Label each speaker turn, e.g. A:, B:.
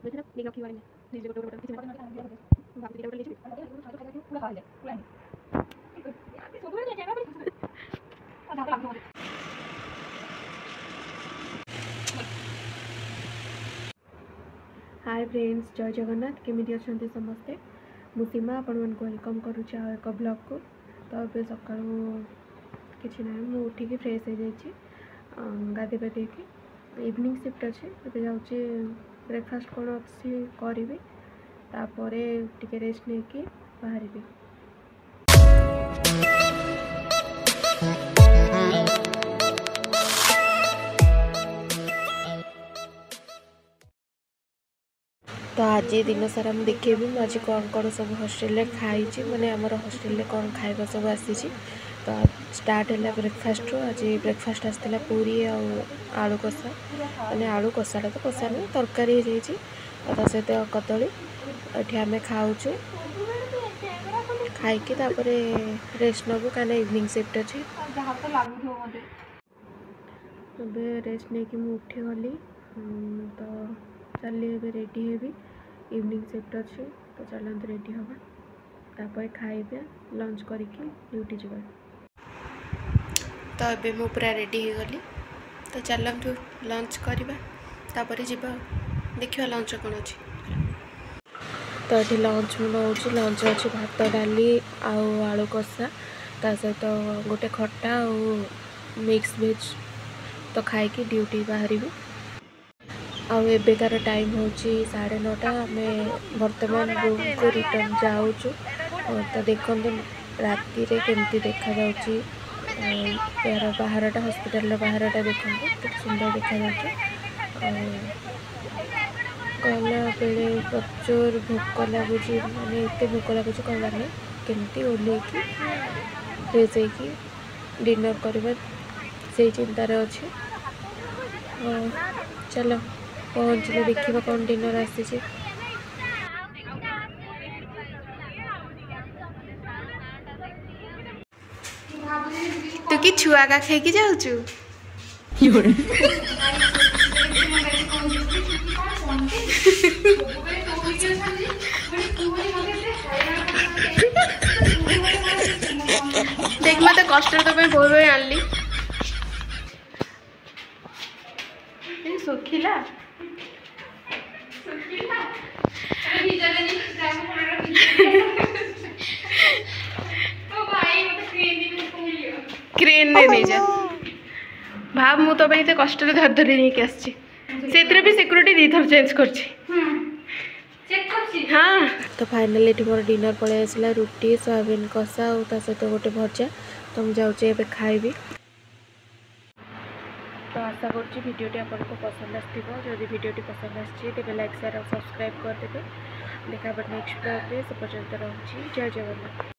A: देखना लेके रखी वाली नहीं ले गोटे किसी भाभी दीटा ले छी पूरा खा ले पूरा सब ले कैमरा पर आधा लागो मते हाय फ्रेंड्स जय जगन्नाथ केमिति अछंती समस्ते मु सीमा आपण मन को वेलकम करूची आ एक ब्लॉग को। तो अब सकाळू किछि ना मु उठी के फ्रेश हो जाइछि गाधे पाधे के इवनिंग शिफ्ट अच्छे ए जाऊँगी ब्रेकफास्ट कौन अच्छी करी तापर टिके रेस्ट नहीं कि बाहर तो आज दिन सारा मुझे देखेबी आज कौन कौन सब हॉस्टेल खाई माने आमर हॉस्टेल कौन खाइबा सब आसी। तो स्टार्ट है ब्रेकफास्ट रू आज ब्रेकफास्ट आसाला पूरी आलू कषा माने आलू कषाटा तो कषा नहीं तरकारी हो सहित कदली ये आम खाऊँ खाई रेस्ट नबू कहीं इवनिंग शिफ्ट अच्छे रेस्ट नहीं कि उठी गली तो चलिए रेडी हेबी इवनिंग शिफ्ट अच्छे तो चलते रेडी हवा तापर खाइबे लंच करके ड्यूटी जावा। तो अबे मु पूरा रेडी हो गली तो चलतु लंच करवा तापर जीवा देखिए लंच कौन अच्छी। तो ये लंच मु नौ लंच अच्छी भात डाली आलू कषा ता सहित गोटे खट्टा और मिक्स वेज तो खाई ड्यूटी बाहर आवेकार टाइम हूँ 9:30 आम बर्तमान रूम को रिटर्न जाऊँ। तो देखो राति केमती देखा यार बाहरटा हॉस्पिटल बाहरटा देखो कितने सुंदर देखा गला बेले प्रचुर भोक लगुच मानते एत भोक लगुच कहला नहीं केमती ओल्ल फ्रेश हो डिनर करवा से चिंतार अच्छे। चलो पहुँचले देखा कौन डिनर आसी। तू कि छुआ का खाई जाऊँ देख मत कष्ट तो बहुत बड़े आनली सुखिला क्रेन ने नहीं जा भाव मु तो ये कष्ट धर धरी नहीं आसी भी सिक्योरिटी दी थर चेंज कर हाँ। तो फाइनली ये मोर डिनर पलि आसला रुटी सोयाबीन कषा और सहित गोटे भजा तो मुझे जाऊँ खाइबी। तो आशा करुँची भिडियोटी आपको पसंद आसो जदि भिडियोटी पसंद आते लाइक शेयर और सब्सक्राइब करदे। देखा नेक्स्ट ब्लॉग से पर्यंत रही जय जगन्नाथ।